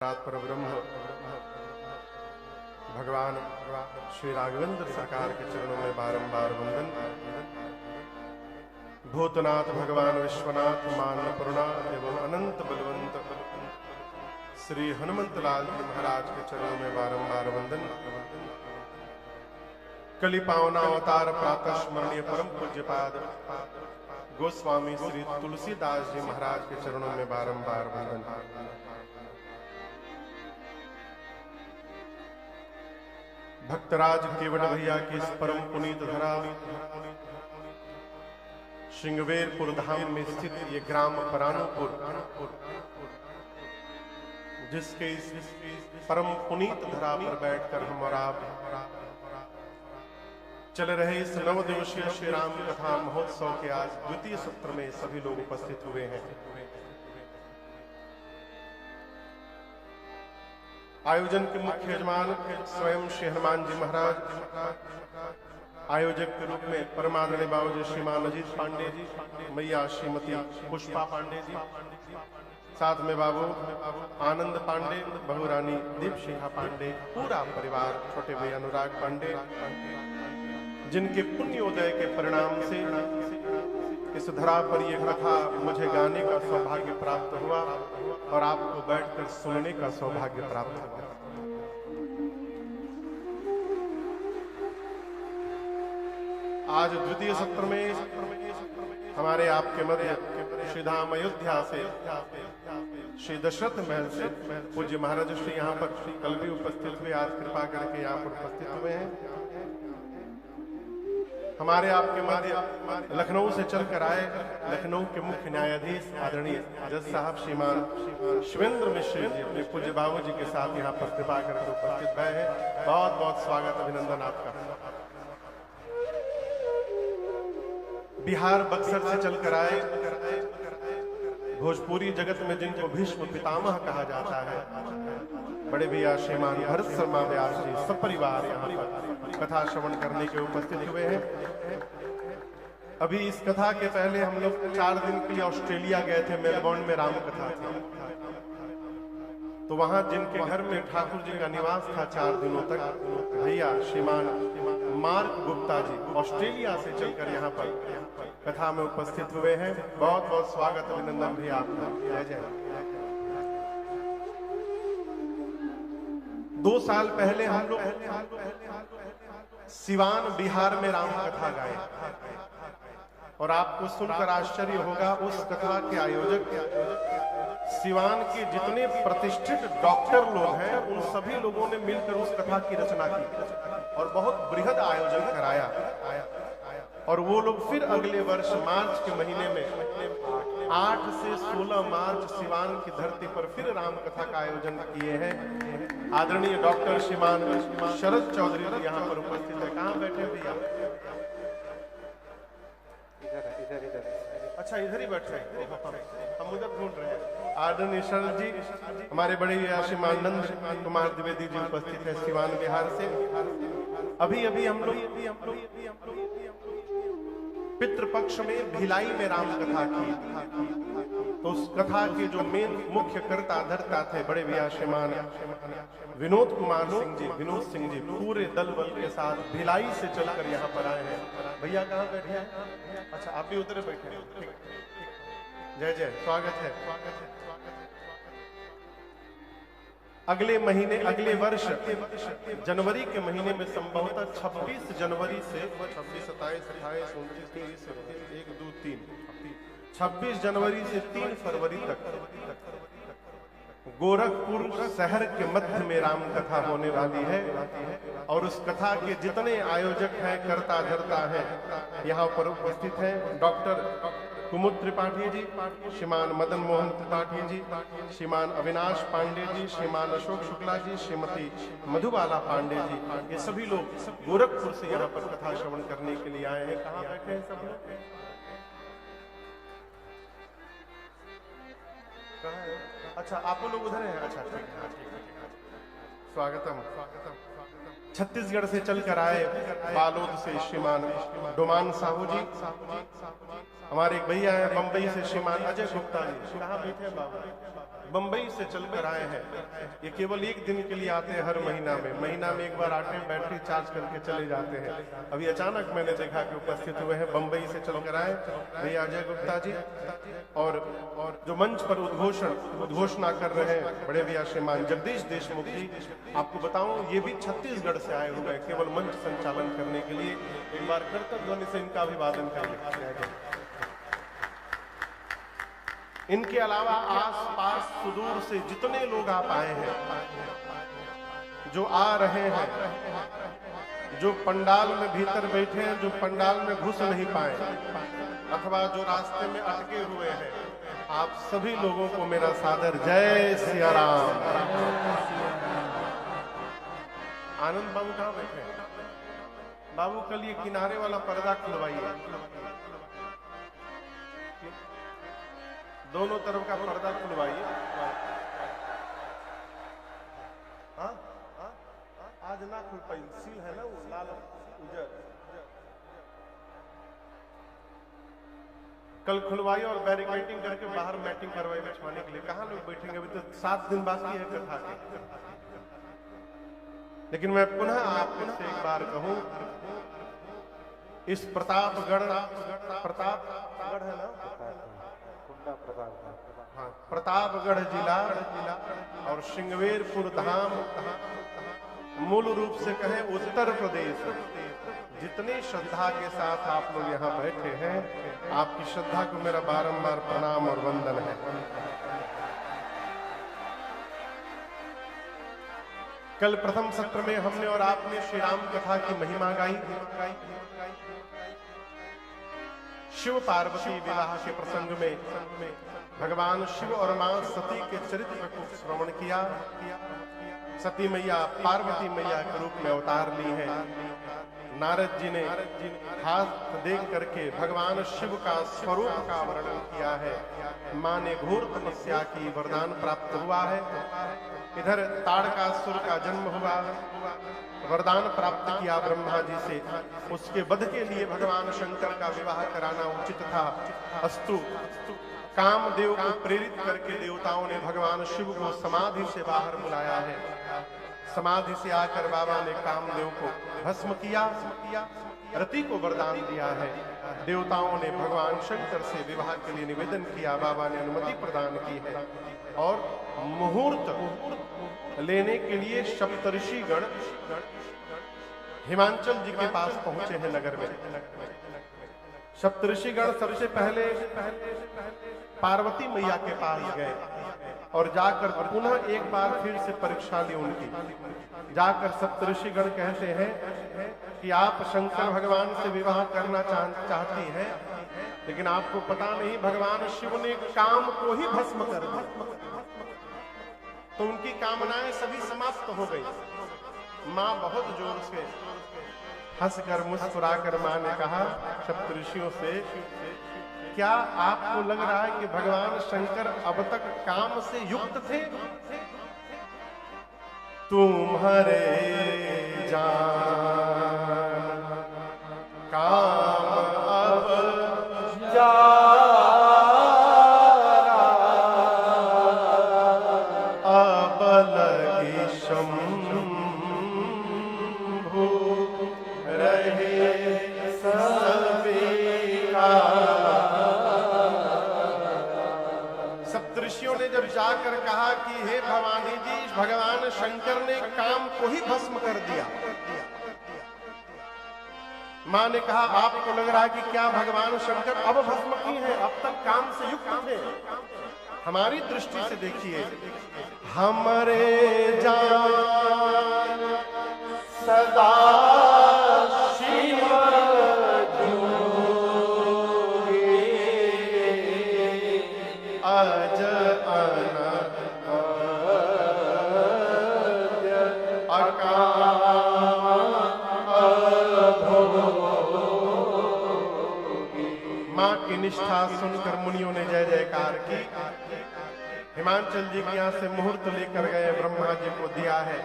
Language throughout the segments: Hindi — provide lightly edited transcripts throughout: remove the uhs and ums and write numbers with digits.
परब्रह्म भगवान श्री राघवेंद्र सरकार के चरणों में बारंबार वंदन। भूतनाथ भगवान विश्वनाथ मान्यपूर्णा एवं अनंत बलवंत श्री हनुमंत लाल जी महाराज के चरणों में बारंबार वंदन। कलि पावना अवतार प्रातः स्मरणीय परम पूज्यपाद गोस्वामी श्री तुलसीदास जी महाराज के चरणों में बारंबार वंदन। भक्तराज केवट भैया की इस परम पुनीत धरा श्रृंगवेरपुर धाम में स्थित ये ग्राम परानुपुर, जिसके इस परम पुनीत धरा पर बैठकर हम और आप चल रहे इस 9 दिवसीय श्री राम कथा महोत्सव के आज द्वितीय सत्र में सभी लोग उपस्थित हुए हैं। आयोजन के मुख्य यजमान स्वयं श्री हनुमान जी महाराज, आयोजक के रूप में परमादरणीय बाबूजी श्रीमान अजीत पांडे जी, मैया श्रीमती पुष्पा पांडे जी, साथ में बाबू आनंद पांडे, बहू रानी दीपशिखा पांडे, पूरा परिवार, छोटे भाई अनुराग पांडे, जिनके पुण्योदय के परिणाम से इस धरा पर यह कथा मुझे गाने का सौभाग्य प्राप्त हुआ और आपको बैठकर सुनने का सौभाग्य प्राप्त हुआ। आज द्वितीय सत्र में हमारे आपके मध्य श्री धाम अयोध्या से श्री दशरथ महल से पूज्य महाराज श्री यहाँ पर कल भी उपस्थित हुए, आज कृपा करके यहाँ पर उपस्थित हुए हैं। हमारे आपके मध्य लखनऊ से चलकर आए लखनऊ के मुख्य न्यायाधीश आदरणीय जज साहब श्रीमान शिवेंद्र मिश्र जी अपने पूज्य बाबू जी के साथ यहाँ पर कृपा करके उपस्थित भय है। बहुत बहुत स्वागत, अभिनंदन आपका। बिहार बक्सर से चलकर आए भोजपुरी जगत में जिनको भीष्म पितामह कहा जाता है, बड़े भैया श्रीमान भरत शर्मा व्यास जी सपरिवार यहाँ पर कथा श्रवण करने के उपस्थित हुए हैं। अभी इस कथा के पहले हम लोग 4 दिन के लिए ऑस्ट्रेलिया गए थे, मेलबोर्न में राम कथा थी। तो वहां जिनके घर में ठाकुर जी का निवास था 4 दिनों तक, भैया श्रीमान मार्क गुप्ता जी ऑस्ट्रेलिया से चलकर यहाँ पर कथा में उपस्थित हुए हैं। बहुत बहुत स्वागत, अभिनंदन भैया आपका। जय जय। 2 साल पहले हम लोग सिवान बिहार में राम कथा गाए और आपको सुनकर आश्चर्य होगा, उस कथा के आयोजक सिवान के जितने प्रतिष्ठित डॉक्टर लोग हैं उन सभी लोगों ने मिलकर उस कथा की रचना की और बहुत बृहद आयोजन कराया। और वो लोग फिर अगले वर्ष मार्च के महीने में 8 से 16 मार्च सिवान की धरती पर फिर राम कथा का आयोजन किए हैं। आदरणीय डॉक्टर श्रीमान शरद चौधरी जी यहाँ पर उपस्थित है। कहाँ बैठे भैया? इधर। अच्छा, इधर ही बैठे हैं, हम उधर ढूंढ रहे हैं। आदरणीय शरद जी, हमारे बड़े श्रीमान नंद कुमार द्विवेदी जी उपस्थित है सिवान बिहार से। अभी हम लोग पितृपक्ष में भिलाई में राम कथा की, तो उस कथा के जो मेन मुख्य कर्ता धर्ता थे बड़े भैया श्रीमान विनोद सिंह जी पूरे दल बल के साथ भिलाई से चलकर यहाँ पर आए हैं। भैया कहाँ बैठे हैं? अच्छा, आप भी उधर बैठे हैं। जय जय, स्वागत है। अगले वर्ष जनवरी के महीने में संभवतः 26 जनवरी से 26, 27, 28, 29, 30, 1, 2, 3 26 जनवरी से 3 फरवरी तक गोरखपुर शहर के मध्य में राम कथा होने वाली है। और उस कथा के जितने आयोजक हैं, कर्ता धर्ता हैं, यहाँ पर उपस्थित हैं। डॉक्टर कुमुद त्रिपाठी जी, श्रीमान मदन मोहन त्रिपाठी जी, श्रीमान अविनाश पांडे जी, श्रीमान अशोक शुक्ला जी, श्रीमती मधुबाला पांडे जी, ये सभी लोग गोरखपुर से यहाँ पर कथा श्रवण करने के लिए आए हैं। कहाँ बैठे हैं सब लोग? अच्छा, आप लोग उधर हैं। अच्छा, ठीक है, स्वागतम। छत्तीसगढ़ से चलकर आए बालोद से श्रीमान डोमान साहू जी, हमारे एक भैया हैं बंबई से श्रीमान अजय गुप्ता जी। कहाँ बैठे हैं बाबू? बंबई से चलकर आए हैं। ये केवल एक दिन के लिए आते हैं, हर महीना में एक बार आते हैं, बैटरी चार्ज करके चले जाते हैं। अभी अचानक मैंने देखा कि उपस्थित हुए हैं, बंबई से चलकर आए भैया अजय गुप्ता जी, और जो मंच पर उद्घोषणा कर रहे हैं बड़े भैया श्रीमान जगदीश देशमुख जी। आपको बताऊं ये भी छत्तीसगढ़ से आए हुए हैं केवल मंच संचालन करने के लिए। एक बार कर्तव्य ध्वनि से इनका अभिवादन करिए। इनके अलावा आस-पास सुदूर से जितने लोग आप आए हैं, जो आ रहे हैं, जो पंडाल में भीतर बैठे हैं, जो पंडाल में घुस नहीं पाए, अथवा जो रास्ते में अटके हुए हैं, आप सभी लोगों को मेरा सादर जय सिया राम। आनंद बाबू कहाँ बैठे हैं? बाबू कल ये किनारे वाला पर्दा खुलवाइए, दोनों तरफ का पर्दा खुलवाइए। आज ना खुल पाई, सील है ना वो लाल उजर, कल खुलवाई और बैरिकेडिंग करके बाहर मैटिंग करवाई बिछवाने के लिए। कहाँ लोग बैठेंगे? अभी तो 7 दिन बाकी है कथा के। लेकिन मैं पुनः आपसे एक बार कहूं, इस प्रतापगढ़ है ना, हाँ, प्रतापगढ़ जिला और श्रृंगवेरपुर धाम, मूल रूप से कहें उत्तर प्रदेश, जितनी श्रद्धा के साथ आप लोग यहाँ बैठे हैं, आपकी श्रद्धा को मेरा बारंबार प्रणाम और वंदन है। कल प्रथम सत्र में हमने और आपने श्री राम कथा की महिमा गाई। शिव पार्वती विवाह के प्रसंग में भगवान शिव और मां सती के चरित्र को श्रवण किया। सती मैया पार्वती मैया के रूप में अवतार ली है। नारद जी ने हाथ देख करके भगवान शिव का स्वरूप का वर्णन किया है। मां ने घोर तपस्या की, वरदान प्राप्त हुआ है। इधर ताड़कासुर का जन्म हुआ, वरदान प्राप्त किया ब्रह्मा जी से। उसके वध के लिए भगवान शंकर का विवाह कराना उचित था। अस्तु कामदेव को प्रेरित करके देवताओं ने भगवान शिव को समाधि से बाहर बुलाया है। समाधि से आकर बाबा ने कामदेव को भस्म किया, रति को वरदान दिया है। देवताओं ने भगवान शंकर से विवाह के लिए निवेदन किया, बाबा ने अनुमति प्रदान की है। और मुहूर्त लेने के लिए सप्तऋषिगण हिमाचल जी के पास पहुंचे हैं नगर में। सप्तऋषिगण सबसे पहले पार्वती मैया के पास गए और जाकर पुनः एक बार फिर से परीक्षा ली उनकी। जाकर सप्तऋषिगण कहते हैं कि आप शंकर भगवान से विवाह करना चाहती हैं, लेकिन आपको पता नहीं भगवान शिव ने काम को ही भस्म कर दिया, तो उनकी कामनाएं सभी समाप्त हो गई। मां बहुत जोर से हंसकर मुस्कुराकर मां ने कहा सप्तऋषियों से, क्या आपको लग रहा है कि भगवान शंकर अब तक काम से युक्त थे? तुम्हारे जान काम अब जा जाकर कहा कि हे भवानी जी, भगवान शंकर ने काम को ही भस्म कर दिया। मां ने कहा आपको लग रहा है कि क्या भगवान शंकर अब भस्म की हैं? अब तक काम से युक्त थे। हमारी दृष्टि से देखिए, हमरे जान सदा शिव अज मां की निष्ठा सुनकर मुनियों ने जय जयकार की। हिमाचल जी के यहाँ से मुहूर्त लेकर गए, ब्रह्मा जी को दिया है।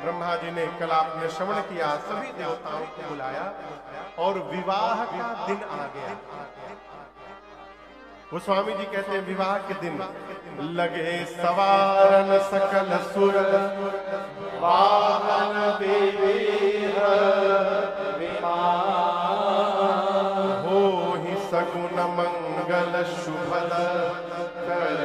ब्रह्मा जी ने कल आपने श्रवण किया, सभी देवताओं को बुलाया और विवाह का दिन आ गया। वो स्वामी जी कहते हैं विवाह के दिन लगे सवारन सकल सुर वाहन विविध हो ही सगुन मंगल शुभद कर